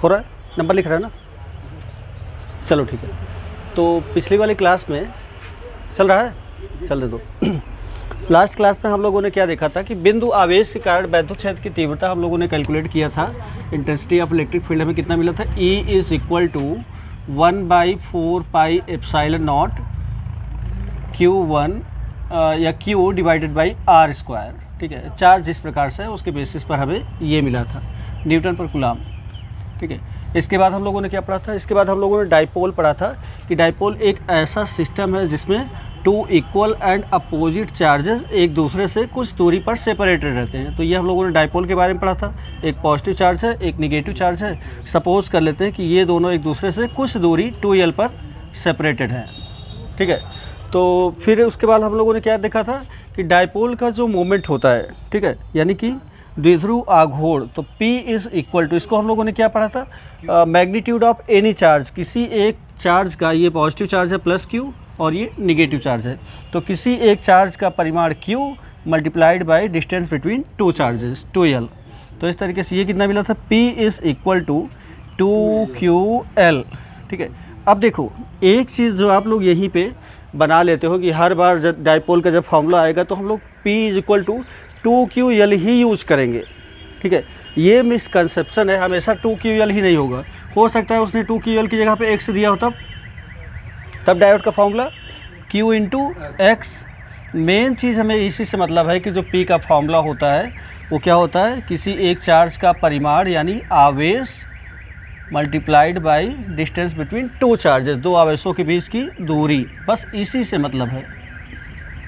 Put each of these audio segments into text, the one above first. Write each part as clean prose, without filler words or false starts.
हो रहा है, नंबर लिख रहा है ना, चलो ठीक है। तो पिछली वाली क्लास में चल रहा है, चलने दो। लास्ट क्लास में हम लोगों ने क्या देखा था कि बिंदु आवेश के कारण वैद्युत क्षेत्र की तीव्रता हम लोगों ने कैलकुलेट किया था। इंटेंसिटी ऑफ इलेक्ट्रिक फील्ड हमें कितना मिला था, E is equal to 1/4 pi epsilon naught Q1 या Q divided by R square. ठीक है, चार्ज जिस प्रकार से है उसके बेसिस पर हमें ये मिला था, न्यूटन पर कूलम। ठीक है, इसके बाद हम लोगों ने क्या पढ़ा था, इसके बाद हम लोगों ने डाइपोल पढ़ा था कि डाइपोल एक ऐसा सिस्टम है जिसमें two equal and opposite charges एक दूसरे से कुछ दूरी पर सेपरेटेड रहते हैं। तो ये हम लोगों ने डाइपोल के बारे में पढ़ा था। एक पॉजिटिव चार्ज है, एक निगेटिव चार्ज है। सपोज कर लेते हैं कि ये दोनों एक दूसरे से कुछ दूरी 2l पर सेपरेटेड हैं। ठीक है, तो फिर उसके बाद हम लोगों ने क्या देखा था कि डाइपोल का जो मोमेंट होता है, ठीक है, यानी कि द्विध्रुव आघूर्ण, तो P इज़ इक्वल टू, इसको हम लोगों ने क्या पढ़ा था, मैग्नीट्यूड ऑफ एनी चार्ज, किसी एक चार्ज का, ये पॉजिटिव चार्ज है प्लस Q और ये निगेटिव चार्ज है, तो किसी एक चार्ज का परिमाण Q multiplied by distance between two charges 2l। तो इस तरीके से ये कितना मिला था, P is equal to 2QL। ठीक है, अब देखो एक चीज़ जो आप लोग यहीं पे बना लेते हो कि हर बार जब डाइपोल का जब फॉर्मूला आएगा तो हम लोग P is equal to 2QL ही यूज करेंगे। ठीक है, ये मिसकंसेप्शन है, हमेशा 2QL ही नहीं होगा। हो सकता है उसने 2QL की जगह पे x दिया हो, तब डायोड का formula Q into x. Main चीज़ हमें इसी से मतलब है कि जो P का फॉर्मूला होता है वो क्या होता है, किसी एक चार्ज का परिमाण यानी आवेश multiplied by distance between two charges, दो आवेशों के बीच की दूरी, बस इसी से मतलब है,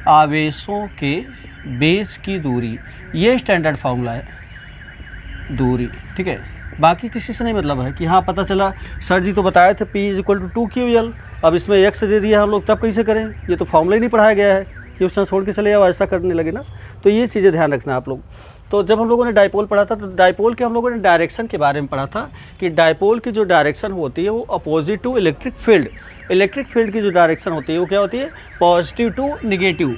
आवेशों के बीच की दूरी, ये स्टैंडर्ड फार्मूला है, दूरी। ठीक है, बाकी किसी से नहीं मतलब है कि हाँ पता चला सर जी तो बताए थे P is equal to 2QL, अब इसमें x दे दिया हम लोग, तब कैसे करें, ये तो फॉर्मूला ही नहीं पढ़ाया गया है कि उसने छोड़ के चले जाओ, ऐसा करने लगे ना। तो ये चीज़ें ध्यान रखना आप लोग। तो जब हम लोगों ने डाइपोल पढ़ा था तो डाइपोल के हम लोगों ने डायरेक्शन के बारे में पढ़ा था कि डाइपोल की जो डायरेक्शन होती है वो opposite to electric field. Electric field की जो डायरेक्शन होती है वो क्या होती है, पॉजिटिव टू निगेटिव।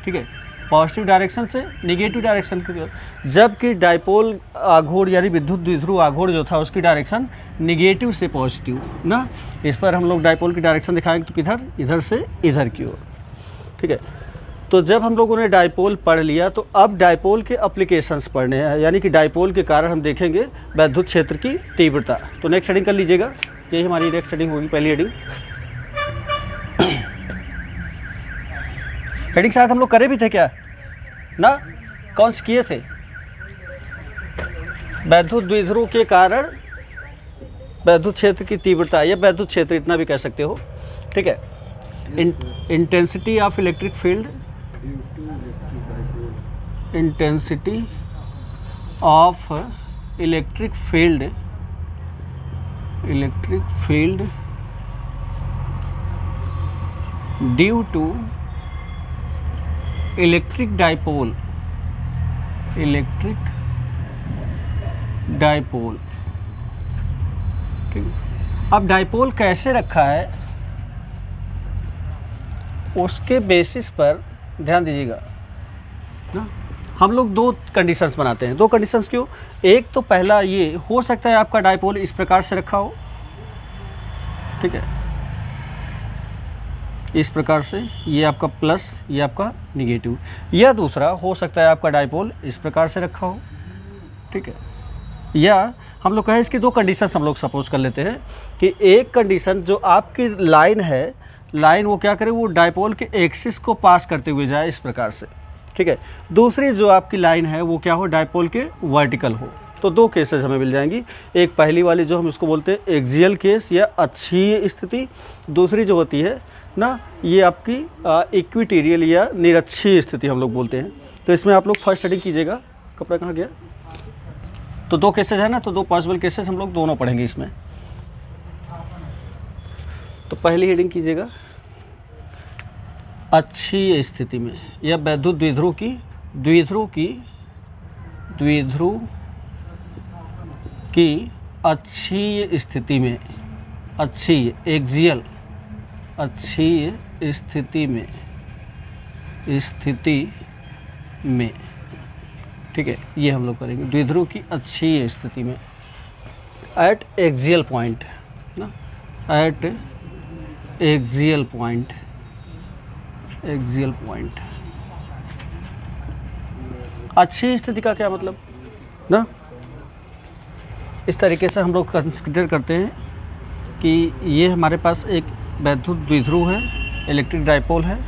ठीक है, पॉजिटिव डायरेक्शन से निगेटिव डायरेक्शन की, जबकि डाइपोल आघूर्ण यानी विद्युत द्विध्रुव आघूर्ण जो था उसकी डायरेक्शन निगेटिव से पॉजिटिव ना। इस पर हम लोग डाइपोल की डायरेक्शन दिखाएंगे तो किधर, इधर से इधर की ओर। ठीक है, तो जब हम लोगों ने डाइपोल पढ़ लिया तो अब डाइपोल के एप्लीकेशंस पढ़ने हैं, यानी कि डाइपोल के कारण हम देखेंगे वैद्युत क्षेत्र की तीव्रता। तो नेक्स्ट हेडिंग कर लीजिएगा, यही हमारी नेक्स्ट हेडिंग होगी, पहली हेडिंग। हेडिंग शायद हम लोग करे भी थे क्या ना, कौन से किए थे, वैद्युत द्विध्रुव के कारण वैद्युत क्षेत्र की तीव्रता या वैद्युत क्षेत्र, इतना भी कह सकते हो। ठीक है, intensity of electric field, intensity of electric field, electric field due to electric dipole, electric dipole. ठीक, अब डाइपोल कैसे रखा है उसके बेसिस पर ध्यान दीजिएगा ना। हम लोग दो कंडीशंस बनाते हैं, दो कंडीशंस क्यों, एक तो पहला ये हो सकता है आपका डाइपोल इस प्रकार से रखा हो, ठीक है, इस प्रकार से, ये आपका प्लस, ये आपका निगेटिव, या दूसरा हो सकता है आपका डाइपोल इस प्रकार से रखा हो। ठीक है, या हम लोग कहें इसकी दो कंडीशंस हम लोग सपोज कर लेते हैं कि एक कंडीशन जो आपकी लाइन है, लाइन वो क्या करे, वो डाइपोल के एक्सिस को पास करते हुए जाए इस प्रकार से। ठीक है, दूसरी जो आपकी लाइन है वो क्या हो, डाइपोल के वर्टिकल हो। तो दो केसेस हमें मिल जाएंगी, एक पहली वाली जो हम इसको बोलते हैं एक्सियल केस या अक्षीय स्थिति, दूसरी जो होती है ना ये आपकी इक्विटोरियल या निरक्षीय स्थिति हम लोग बोलते हैं। तो इसमें आप लोग फर्स्ट हेडिंग कीजिएगा, कपड़ा कहाँ गया, तो दो केसेस है ना, तो दो पॉसिबल केसेस हम लोग दोनों पढ़ेंगे इसमें। तो पहली हेडिंग कीजिएगा, अक्षीय स्थिति में या वैद्युत द्विध्रुव की, द्विध्रुव की अक्षीय स्थिति में, अक्षीय एक्सियल, अक्षीय स्थिति में, ठीक है, ये हम लोग करेंगे द्विध्रुव की अक्षीय स्थिति में। एट एक्सियल पॉइंट ना, eight axial point, axial point. अच्छी स्थिति का क्या मतलब ना, इस तरीके से हम लोग कंसिडर करते हैं कि ये हमारे पास एक वैद्युत द्विध्रुव है, इलेक्ट्रिक डाइपोल है।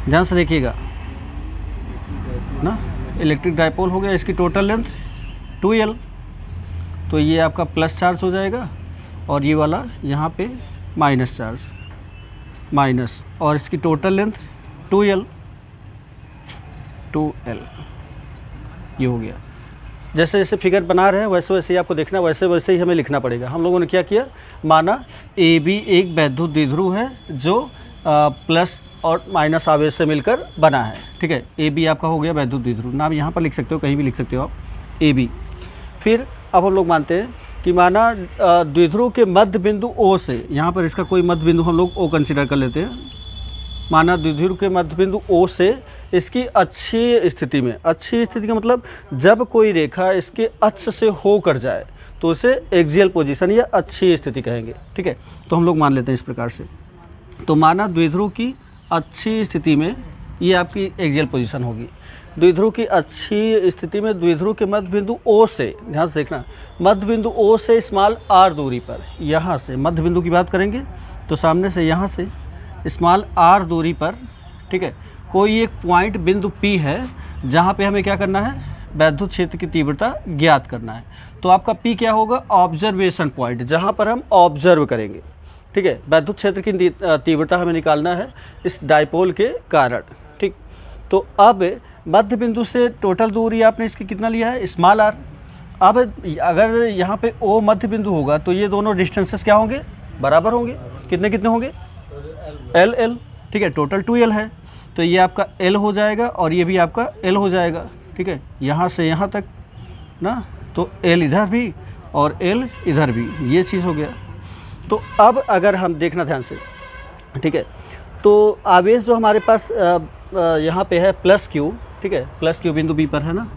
ध्यान से देखिएगा ना, इलेक्ट्रिक डाइपोल हो गया, इसकी टोटल लेंथ 2L, तो ये आपका प्लस चार्ज हो जाएगा और ये वाला यहाँ पे माइनस चार्ज, माइनस, और इसकी टोटल लेंथ 2L, 2L ये हो गया। जैसे जैसे फिगर बना रहे हैं वैसे वैसे ही आपको देखना, वैसे वैसे ही हमें लिखना पड़ेगा। हम लोगों ने क्या किया, माना AB एक वैद्युत द्विध्रुव है जो प्लस और माइनस आवेश से मिलकर बना है, ठीक है। AB आपका हो गया वैद्युत द्विध्रुव, नाम यहाँ पर लिख सकते हो, कहीं भी लिख सकते हो आप AB। फिर अब हम लोग मानते हैं कि माना द्विध्रुव के मध्य बिंदु O से, यहाँ पर इसका कोई मध्य बिंदु हम लोग O कंसिडर कर लेते हैं। माना द्विध्रुव के मध्य बिंदु O से इसकी अच्छी स्थिति में, अच्छी स्थिति का मतलब जब कोई रेखा इसके अक्ष से होकर जाए तो उसे एक्सियल पोजीशन या अच्छी स्थिति कहेंगे, ठीक है। तो हम लोग मान लेते हैं इस प्रकार से। तो माना द्विध्रुव की अच्छी स्थिति में ये आपकी एक्सियल पोजीशन होगी। द्विध्रुव की अच्छी स्थिति में द्विध्रुव के मध्य बिंदु O से, ध्यान से देखना, मध्य बिंदु O से स्मॉल r दूरी पर, यहाँ से मध्य बिंदु की बात करेंगे तो सामने से यहाँ से स्मॉल r दूरी पर, ठीक है, कोई एक पॉइंट बिंदु P है जहाँ पे हमें क्या करना है, वैद्युत क्षेत्र की तीव्रता ज्ञात करना है। तो आपका P क्या होगा, ऑब्जर्वेशन पॉइंट, जहाँ पर हम ऑब्जर्व करेंगे, ठीक है। वैद्युत क्षेत्र की तीव्रता हमें निकालना है इस डाइपोल के कारण, ठीक। तो अब मध्य बिंदु से टोटल दूरी आपने इसकी कितना लिया है, स्मॉल r। अब अगर यहाँ पे O मध्य बिंदु होगा तो ये दोनों डिस्टेंसेस क्या होंगे, बराबर होंगे। कितने कितने होंगे, L L, ठीक है। टोटल 2L है तो ये आपका L हो जाएगा और ये भी आपका L हो जाएगा, ठीक है। यहाँ से यहाँ तक ना, तो L इधर भी और L इधर भी, ये चीज़ हो गया। तो अब अगर हम देखना ध्यान से, ठीक है, तो आवेश जो हमारे पास यहाँ पे है प्लस Q, ठीक है, प्लस Q बिंदु B पर है ना,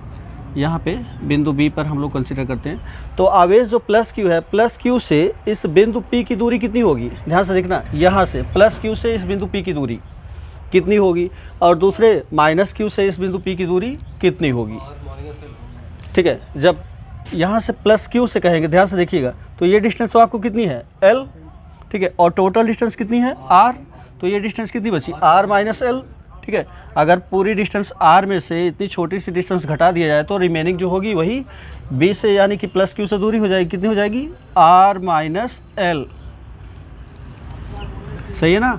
यहाँ पे बिंदु B पर हम लोग कंसिडर करते हैं। तो आवेश जो प्लस Q है, प्लस Q से इस बिंदु P की दूरी कितनी होगी, ध्यान से देखना, यहाँ से प्लस Q से इस बिंदु P की दूरी कितनी होगी, और दूसरे माइनस Q से इस बिंदु P की दूरी कितनी होगी, ठीक है। जब यहाँ से प्लस Q से कहेंगे, ध्यान से देखिएगा, तो ये डिस्टेंस तो आपको कितनी है, L, ठीक है, और टोटल डिस्टेंस कितनी है, R। तो ये डिस्टेंस कितनी बची, R माइनस L, ठीक है। अगर पूरी डिस्टेंस R में से इतनी छोटी सी डिस्टेंस घटा दिया जाए तो रिमेनिंग जो होगी वही B से, यानी कि प्लस Q से दूरी हो जाएगी, कितनी हो जाएगी, R माइनस L, सही है ना।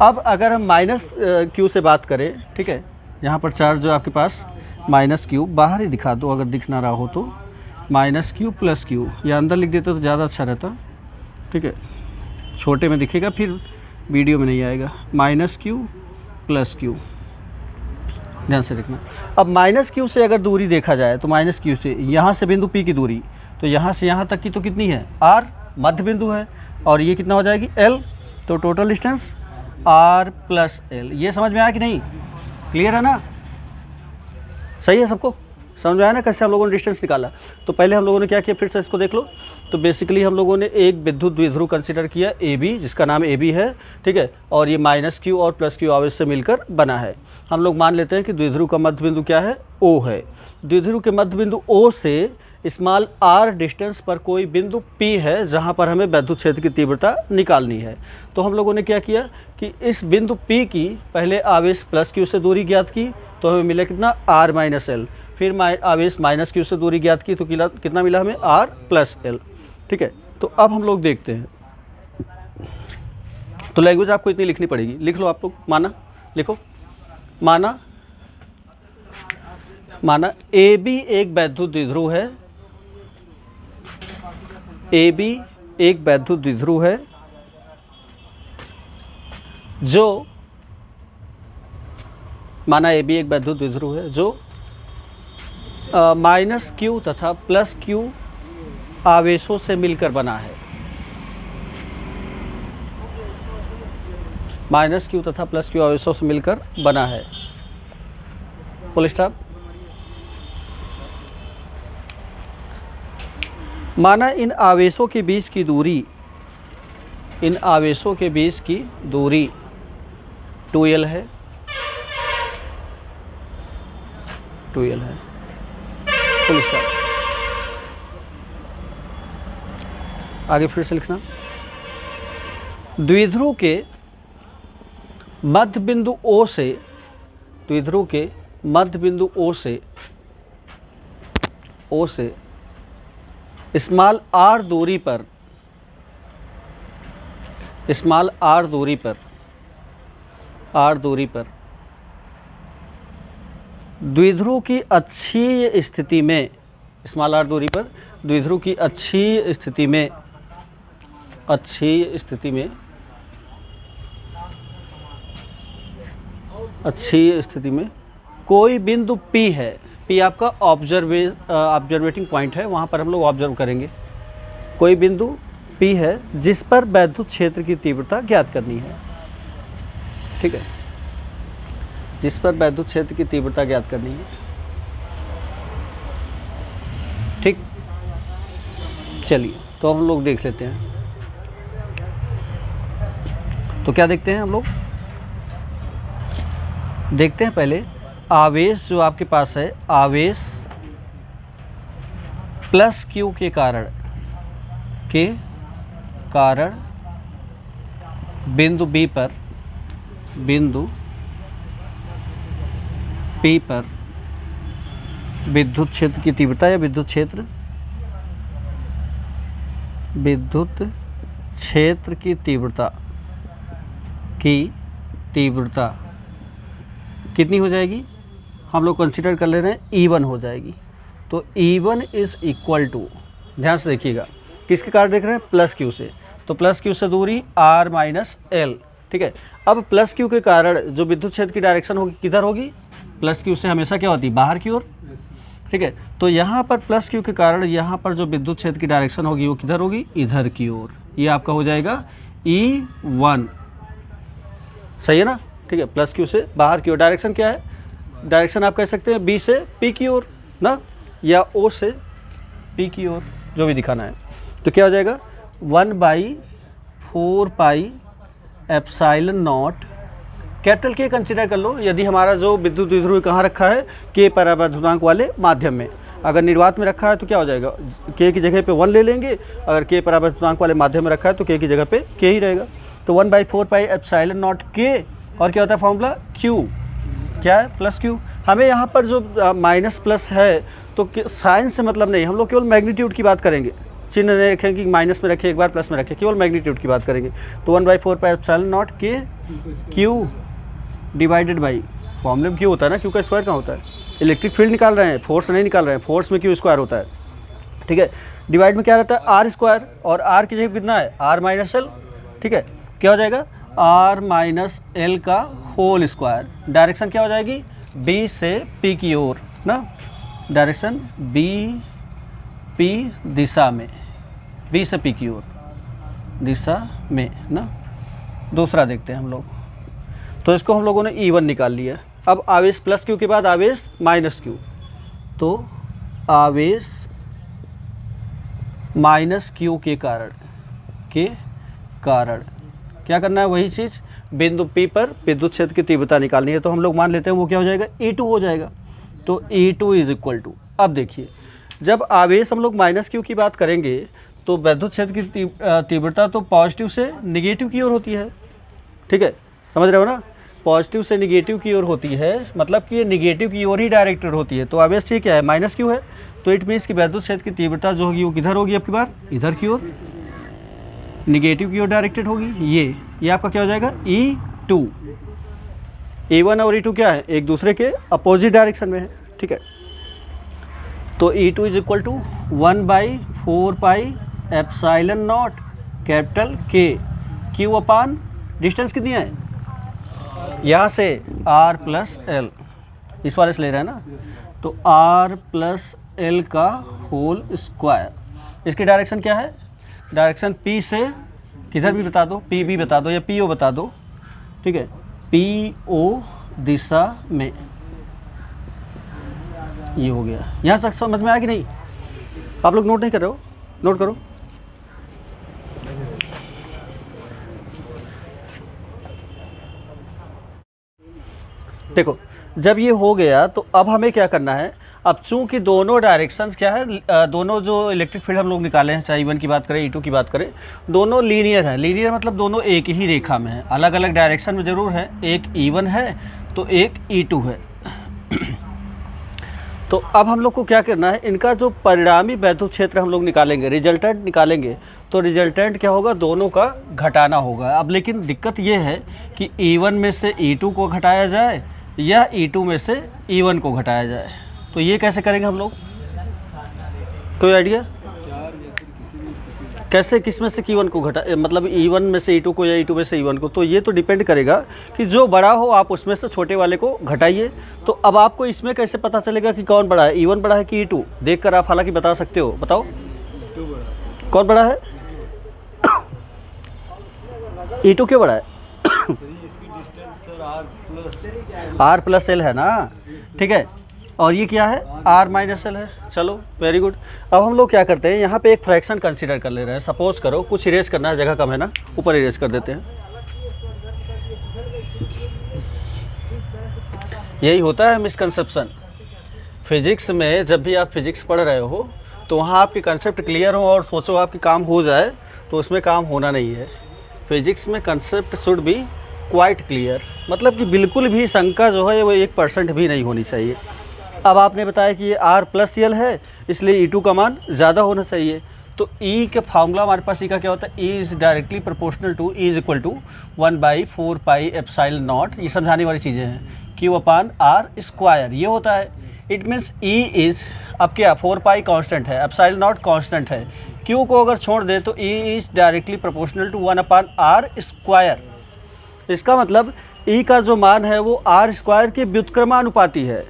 अब अगर हम माइनस Q से बात करें, ठीक है, यहाँ पर चार्ज जो आपके पास माइनस Q, बाहर ही दिखा दो अगर दिख ना रहा हो तो, माइनस Q प्लस Q, या अंदर लिख देते तो ज़्यादा अच्छा रहता, ठीक है, छोटे में दिखेगा फिर वीडियो में नहीं आएगा। माइनस Q प्लस Q, ध्यान से देखना। अब माइनस Q से अगर दूरी देखा जाए तो माइनस Q से यहाँ से बिंदु P की दूरी, तो यहाँ से यहाँ तक की तो कितनी है, R, मध्य बिंदु है, और ये कितना हो जाएगी, L। तो total distance R plus L। ये समझ में आया कि नहीं, क्लियर है ना, सही है सबको, समझ में आया ना कैसे हम लोगों ने डिस्टेंस निकाला। तो पहले हम लोगों ने क्या किया, फिर से इसको देख लो। तो बेसिकली हम लोगों ने एक विद्युत द्विध्रुव कंसिडर किया AB, जिसका नाम AB है, ठीक है, और ये माइनस Q और प्लस Q आवेश से मिलकर बना है। हम लोग मान लेते हैं कि द्विध्रुव का मध्य बिंदु क्या है, O है। द्विध्रुव के मध्य बिंदु O से स्मॉल r डिस्टेंस पर कोई बिंदु P है जहाँ पर हमें वैद्युत क्षेत्र की तीव्रता निकालनी है। तो हम लोगों ने क्या किया कि इस बिंदु P की पहले आवेश प्लस Q से दूरी ज्ञात की, तो हमें मिला कितना, R माइनस L। फिर आवेश माइनस Q से दूरी ज्ञात की तो कितना मिला हमें, R प्लस L, ठीक है। तो अब हम लोग देखते हैं, तो लैंग्वेज आपको इतनी लिखनी पड़ेगी, लिख लो आप लोग। माना लिखो, माना AB एक वैद्युत द्विध्रुव है, AB एक वैद्युत द्विध्रुव है जो, माना AB एक वैद्युत द्विध्रुव है जो माइनस Q तथा प्लस Q आवेशों से मिलकर बना है। माइनस Q तथा प्लस Q आवेशों से मिलकर बना है, फुल स्टॉप। माना इन आवेशों के बीच की दूरी, इन आवेशों के बीच की दूरी 2l है, 2l है। Full stop. आगे फिर से लिखना, द्विध्रुव के मध्य बिंदु O से, द्विध्रुव के मध्य बिंदु O से स्मॉल r दूरी पर, स्मॉल r दूरी पर, r दूरी पर द्विध्रुव की अक्षीय स्थिति में, स्मॉल r दूरी पर द्विध्रुव की अक्षीय स्थिति में, अक्षीय स्थिति में, अक्षीय स्थिति में कोई बिंदु P है, P आपका ऑब्जर्वेटिंग पॉइंट है, वहाँ पर हम लोग ऑब्जर्व करेंगे। कोई बिंदु P है जिस पर वैद्युत क्षेत्र की तीव्रता ज्ञात करनी है, ठीक है, जिस पर वैद्युत क्षेत्र की तीव्रता ज्ञात करनी है, ठीक। चलिए तो हम लोग देख लेते हैं। तो क्या देखते हैं हम लोग, देखते हैं पहले आवेश जो आपके पास है, आवेश प्लस Q के कारण बिंदु B पर, बिंदु P पर विद्युत क्षेत्र की तीव्रता या विद्युत क्षेत्र की तीव्रता कितनी हो जाएगी, हम लोग कंसीडर कर ले रहे हैं E1 हो जाएगी। तो E1 इज इक्वल टू, ध्यान से देखिएगा किसके कारण देख रहे हैं, प्लस Q से, तो प्लस Q से दूरी R माइनस L, ठीक है। अब प्लस Q के कारण जो विद्युत क्षेत्र की डायरेक्शन होगी किधर होगी, प्लस Q से हमेशा क्या होती है, बाहर की ओर, ठीक है। तो यहाँ पर प्लस Q के कारण यहाँ पर जो विद्युत क्षेत्र की डायरेक्शन होगी वो किधर होगी, इधर की ओर, ये आपका हो जाएगा E1, सही है ना, ठीक है। प्लस Q से बाहर की ओर, डायरेक्शन क्या है, डायरेक्शन आप कह सकते हैं B से P की ओर ना, या O से P की ओर, जो भी दिखाना है। तो क्या हो जाएगा 1/4 pi epsilon not, capital K consider कर लो, यदि हमारा जो विद्युत द्विध्रुव कहाँ रखा है, K परावर्तनांक वाले माध्यम में। अगर निर्वात में रखा है तो क्या हो जाएगा, K की जगह पे 1 ले लेंगे, अगर K परावर्तनांक वाले माध्यम में रखा है तो K की जगह पे K ही रहेगा। तो 1/4 पाई एप्सिलॉन नॉट K, और क्या होता है फॉर्मूला, Q क्या है, प्लस Q। हमें यहाँ पर जो माइनस प्लस है तो साइन से मतलब नहीं, हम लोग केवल मैग्नीट्यूड की बात करेंगे, चिन्ह नहीं रखेंगे कि माइनस में रखें एक बार प्लस में रखें, केवल मैग्नीट्यूड की बात करेंगे। तो 1/4 pi epsilon not K Q divided by, फॉर्मूले में Q होता है ना, Q का स्क्वायर कहाँ होता है, इलेक्ट्रिक फील्ड निकाल रहे हैं, फोर्स नहीं निकाल रहे हैं, फोर्स में Q स्क्वायर होता है, ठीक है। डिवाइड में क्या रहता है, R स्क्वायर, और R की जगह कितना है, R माइनस L, ठीक है। क्या हो जाएगा, R माइनस L का होल स्क्वायर। डायरेक्शन क्या हो जाएगी, B से P की ओर ना, डायरेक्शन P दिशा में, B से P की ओर दिशा में ना। दूसरा देखते हैं हम लोग, तो इसको हम लोगों ने E1 निकाल लिया। अब आवेश प्लस Q के बाद आवेश माइनस Q, तो आवेश माइनस Q के कारण क्या करना है, वही चीज़ बिंदु P पर विद्युत क्षेत्र की तीव्रता निकालनी है। तो हम लोग मान लेते हैं वो क्या हो जाएगा, E2 हो जाएगा। तो E2 इज इक्वल टू, अब देखिए जब आवेश हम लोग माइनस Q की बात करेंगे तो विद्युत क्षेत्र की तीव्रता तो पॉजिटिव से निगेटिव की ओर होती है, ठीक है, समझ रहे हो ना, पॉजिटिव से निगेटिव की ओर होती है, मतलब कि ये निगेटिव की ओर ही डायरेक्टेड होती है। तो आवेश ये क्या है, माइनस Q है, तो इट मीन्स कि विद्युत क्षेत्र की तीव्रता जो होगी वो किधर होगी, आपकी बार इधर की ओर, निगेटिव की ओर डायरेक्टेड होगी। ये आपका क्या हो जाएगा, E2। E1 और E2 क्या है, एक दूसरे के अपोजिट डायरेक्शन में है, ठीक है। तो E2 is equal to 1/4 pi epsilon not capital K, Q upon distance कितनी है, यहाँ से R प्लस L, इस वाले से ले रहे हैं ना, तो R प्लस L का होल स्क्वायर। इसकी डायरेक्शन क्या है, डायरेक्शन P से किधर भी बता दो, P भी बता दो या PO बता दो, ठीक है, PO दिशा में। ये हो गया, यहाँ तक समझ में आया कि नहीं, आप लोग नोट नहीं कर रहे हो, नोट करो। देखो जब ये हो गया तो अब हमें क्या करना है, अब चूंकि दोनों डायरेक्शंस क्या है, दोनों जो इलेक्ट्रिक फील्ड हम लोग निकाले हैं, चाहे E1 की बात करें E2 की बात करें, दोनों लीनियर हैं। लीनियर मतलब दोनों एक ही रेखा में हैं, अलग अलग डायरेक्शन में ज़रूर है, एक E1 है तो एक E2 है। तो अब हम लोग को क्या करना है, इनका जो परिणामी वैद्युत क्षेत्र हम लोग निकालेंगे, रिजल्टेंट निकालेंगे, तो रिजल्टेंट क्या होगा, दोनों का घटाना होगा। अब लेकिन दिक्कत ये है कि E1 में से E2 को घटाया जाए या E2 में से E1 को घटाया जाए, तो ये कैसे करेंगे हम लोग, कोई आइडिया? कैसे, किस में से E1 को घटा, मतलब E1 में से E2 को या E2 में से E1 को, तो ये तो डिपेंड करेगा कि जो बड़ा हो आप उसमें से छोटे वाले को घटाइए। तो अब आपको इसमें कैसे पता चलेगा कि कौन बड़ा है, E1 बड़ा है कि E2? देखकर आप हालांकि बता सकते हो, बताओ कौन बड़ा है? E2 क्यों बड़ा है? R प्लस L है ना, ठीक है, और ये क्या है, R माइनस L है। चलो वेरी गुड। अब हम लोग क्या करते हैं, यहाँ पे एक फ्रैक्शन कंसीडर कर ले रहे हैं। सपोज करो कुछ इरेज करना है, जगह कम है ना, ऊपर इरेज कर देते हैं। यही होता है मिसकंसेप्शन फिजिक्स में। जब भी आप फिजिक्स पढ़ रहे हो तो वहाँ आपके कंसेप्ट क्लियर हो और सोचो आपके काम हो जाए, तो उसमें काम होना नहीं है। फिजिक्स में concept should be quite clear, मतलब कि बिल्कुल भी शंका जो है वो 1% भी नहीं होनी चाहिए। अब आपने बताया कि ये R प्लस L है, इसलिए E2 का मान ज़्यादा होना चाहिए। तो E का फार्मूला हमारे पास E का क्या होता है, E is directly proportional to, E is equal to 1/4 pi epsilon naught. ये समझाने वाली चीज़ें हैं। Q/R स्क्वायर ये होता है। इट मीन्स E इज़, अब क्या, 4 पाई कॉन्स्टेंट है, एप्सिलॉन नॉट कॉन्स्टेंट है। Q को अगर छोड़ दे तो E is directly proportional to 1/R square. इसका मतलब E का जो मान है वो R स्क्वायर के व्युत्क्रमानुपाती है।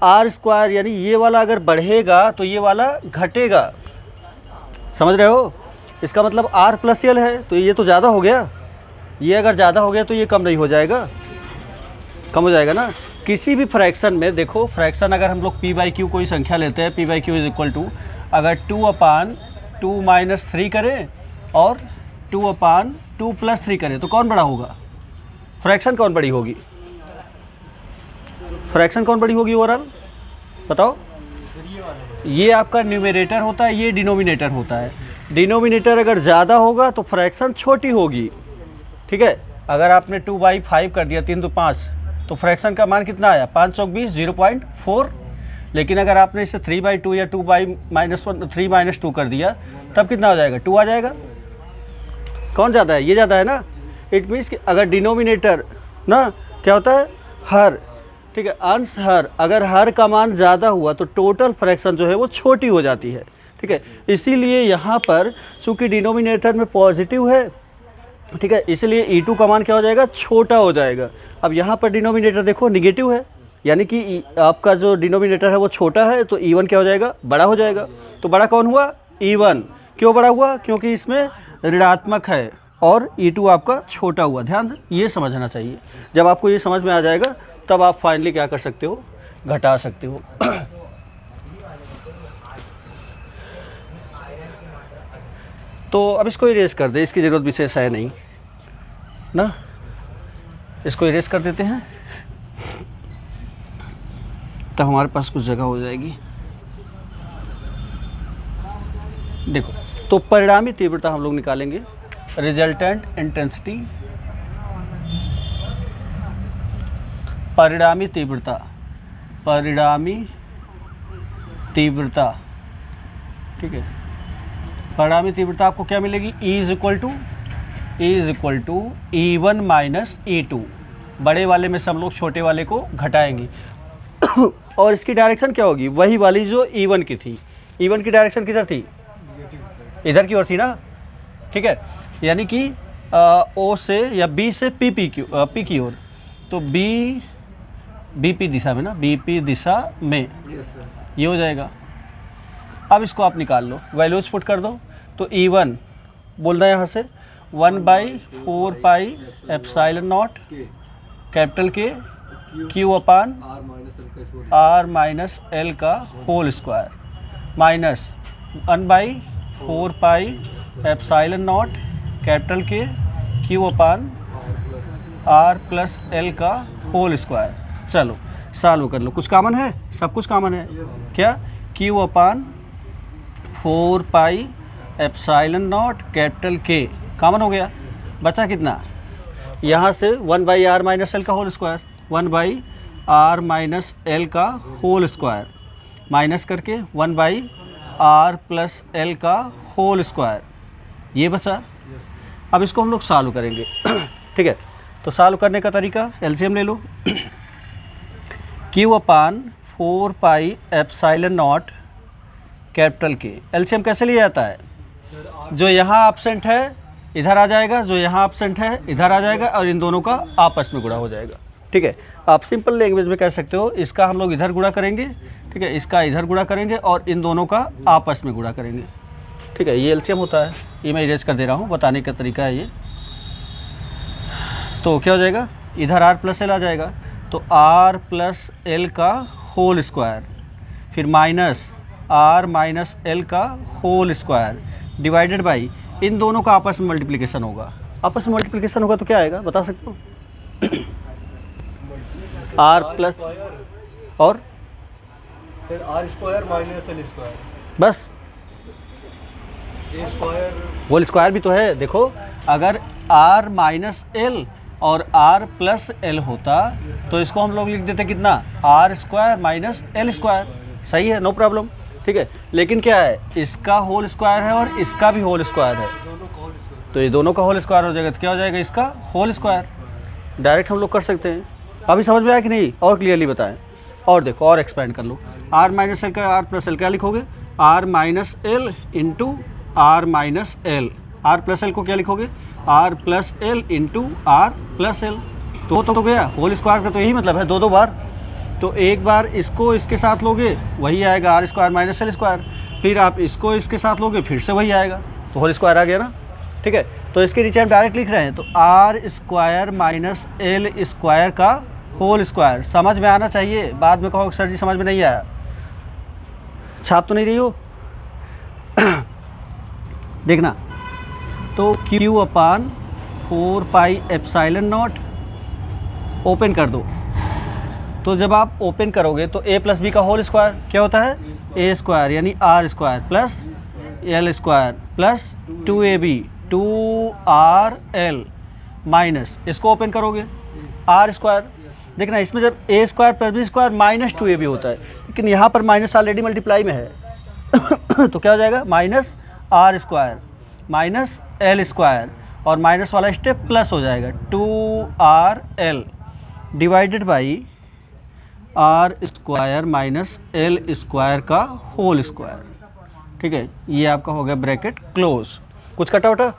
R स्क्वायर यानी ये वाला अगर बढ़ेगा तो ये वाला घटेगा, समझ रहे हो? इसका मतलब R प्लस L है तो ये तो ज़्यादा हो गया, ये अगर ज़्यादा हो गया तो ये कम नहीं हो जाएगा, कम हो जाएगा ना। किसी भी फ्रैक्शन में देखो, फ्रैक्शन अगर हम लोग P/Q कोई संख्या लेते हैं, P/Q इज इक्वल टू अगर 2/2 माइनस 3 करें और 2/2 प्लस 3 करें तो कौन बड़ा होगा, फ्रैक्शन कौन बड़ी होगी, फ्रैक्शन कौन बड़ी होगी ओवरऑल, बताओ? ये आपका न्यूमरेटर होता है, ये डिनोमिनेटर होता है। डिनोमिनेटर अगर ज़्यादा होगा तो फ्रैक्शन छोटी होगी, ठीक है। अगर आपने 2/5 कर दिया, 3 तो 5, तो फ्रैक्शन का मान कितना आया, 5 चौक 20, 0.4। लेकिन अगर आपने इसे 3/2 या 3 - 2 कर दिया तब कितना हो जाएगा, 2 आ जाएगा। कौन ज़्यादा है, ये ज़्यादा है ना। इट मीन्स कि अगर डिनोमिनेटर ना क्या होता है, हर, ठीक है, अंश हर, अगर हर का मान ज़्यादा हुआ तो टोटल फ्रैक्शन जो है वो छोटी हो जाती है, ठीक है। इसीलिए यहाँ पर चूँकि डिनोमिनेटर में पॉजिटिव है, ठीक है, इसलिए E2 का मान क्या हो जाएगा, छोटा हो जाएगा। अब यहाँ पर डिनोमिनेटर देखो निगेटिव है, यानी कि आपका जो डिनोमिनेटर है वो छोटा है, तो E1 क्या हो जाएगा, बड़ा हो जाएगा। तो बड़ा कौन हुआ, E1। क्यों बड़ा हुआ, क्योंकि इसमें ऋणात्मक है और E2 आपका छोटा हुआ। ध्यान ये समझना चाहिए। जब आपको ये समझ में आ जाएगा तब आप फाइनली क्या कर सकते हो, घटा सकते हो। तो अब इसको इरेज कर दे, इसकी ज़रूरत विशेष है नहीं ना, इसको इरेज कर देते हैं तब हमारे पास कुछ जगह हो जाएगी। देखो, तो परिणामी तीव्रता हम लोग निकालेंगे, रिजल्टेंट इंटेंसिटी, परिणामी तीव्रता, परिणामी तीव्रता, ठीक है। परिणामी तीव्रता आपको क्या मिलेगी, E is equal to E1 minus E2। बड़े वाले में से हम लोग छोटे वाले को घटाएंगे और इसकी डायरेक्शन क्या होगी, वही वाली जो E1 की थी। E1 की डायरेक्शन किधर थी, इधर की ओर थी ना, ठीक है। यानी कि O से या B से P की ओर, तो BP दिशा में ना, BP दिशा में ये हो जाएगा। अब इसको आप निकाल लो, वैल्यूज पुट कर दो। तो E1 बोल रहे हैं यहाँ से 1/4 pi epsilon not capital K Q/R minus L का whole square minus 1/4 4 pi epsilon not capital K Q upon R plus L का होल स्क्वायर। चलो सॉल्व कर लो, कुछ कॉमन है, सब कुछ कॉमन है। क्या? Q upon 4 pi epsilon not capital K common हो गया, बचा कितना? यहाँ से 1 बाई आर माइनस एल का whole square, 1 by R minus L का होल स्क्वायर माइनस करके 1 बाई आर प्लस एल का होल स्क्वायर, ये बचा। अब इसको हम लोग सॉल्व करेंगे। ठीक है, तो सॉल्व करने का तरीका, एलसीएम ले लो। Q upon 4 pi epsilon not capital K, LCM कैसे लिया जाता है? जो यहाँ एब्सेंट है इधर आ जाएगा, जो यहाँ एब्सेंट है इधर आ जाएगा, और इन दोनों का आपस में गुणा हो जाएगा। ठीक है, आप सिंपल लैंग्वेज में कह सकते हो, इसका हम लोग इधर गुणा करेंगे, ठीक है, इसका इधर गुणा करेंगे और इन दोनों का आपस में गुणा करेंगे। ठीक है, ये एलसीएम होता है, ये मैं इरेज कर दे रहा हूँ, बताने का तरीका है ये। तो क्या हो जाएगा? इधर आर प्लस एल आ जाएगा, तो आर प्लस एल का होल स्क्वायर, फिर माइनस आर माइनस एल का होल स्क्वायर डिवाइडेड बाई इन दोनों का आपस में मल्टीप्लिकेशन होगा। आपस में मल्टीप्लिकेशन होगा तो क्या आएगा, बता सकते हो? आर प्लस और sir R square minus L square, बस ए स्क्वायर होल स्क्वायर भी तो है। देखो, अगर आर माइनस एल और आर प्लस एल होता तो इसको हम लोग लिख देते कितना? R square minus L square. सही है, नो प्रॉब्लम। ठीक है, लेकिन क्या है, इसका होल स्क्वायर है और इसका भी होल स्क्वायर है, तो ये दोनों का होल स्क्वायर हो जाएगा, तो क्या हो जाएगा? इसका होल स्क्वायर। डायरेक्ट हम लोग कर सकते हैं। अभी समझ में आया कि नहीं? और क्लियरली बताएं। और देखो, और एक्सपेंड कर लो। आर माइनस एल का आर प्लस एल क्या लिखोगे? R minus L into R minus L. R plus L को क्या लिखोगे? R plus L into R plus L. तो गया होल स्क्वायर का, तो यही मतलब है, दो दो बार। तो एक बार इसको इसके साथ लोगे वही आएगा R square minus L square, फिर आप इसको इसके साथ लोगे फिर से वही आएगा, तो होल स्क्वायर आ गया ना। ठीक है, तो इसके नीचे हम डायरेक्ट लिख रहे हैं, तो R square minus L square का होल स्क्वायर। समझ में आना चाहिए, बाद में कहो सर जी समझ में नहीं आया, छाप तो नहीं रही हो। देखना, तो Q upon 4 pi epsilon not open कर दो। तो जब आप ओपन करोगे तो ए प्लस बी का होल स्क्वायर क्या होता है? ए स्क्वायर यानी r square plus l square plus 2ab 2rl minus, इसको ओपन करोगे आर स्क्वायर। देखना, इसमें जब a square plus b square minus 2ab होता है, लेकिन यहाँ पर माइनस ऑलरेडी मल्टीप्लाई में है। तो क्या हो जाएगा? Minus R square minus L square, और माइनस वाला स्टेप प्लस हो जाएगा 2rl divided by R square minus L square का होल स्क्वायर। ठीक है, ये आपका हो गया ब्रैकेट क्लोज। कुछ कटा उटा?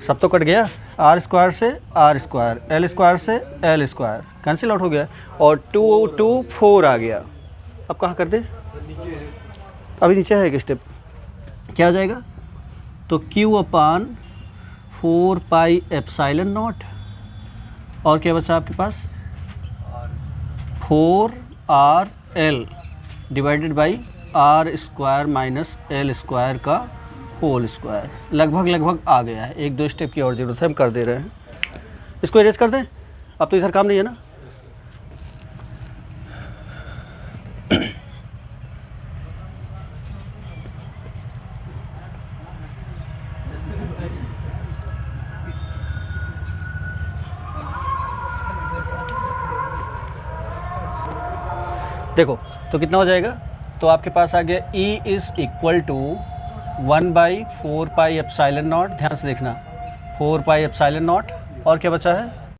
सब तो कट गया। आर स्क्वायर से आर स्क्वायर, एल स्क्वायर से एल स्क्वायर कैंसिल आउट हो गया, और 2 2 4 आ गया। अब कहाँ कर दे? अभी नीचे है एक स्टेप, क्या हो जाएगा? तो Q upon 4 pi epsilon naught, और क्या बचा आपके पास? 4rl divided by R square minus L square का होल स्क्वायर। लगभग आ गया है, एक दो स्टेप की और ज़रूरत है, हम कर दे रहे हैं। इसको इरेज कर दें, अब तो इधर काम नहीं है ना। देखो, तो कितना हो जाएगा? तो आपके पास आ गया E is equal to 1/4 pi epsilon naught. ध्यान से देखना, 4 पाई एप्सिलॉन नॉट, और क्या बचा है?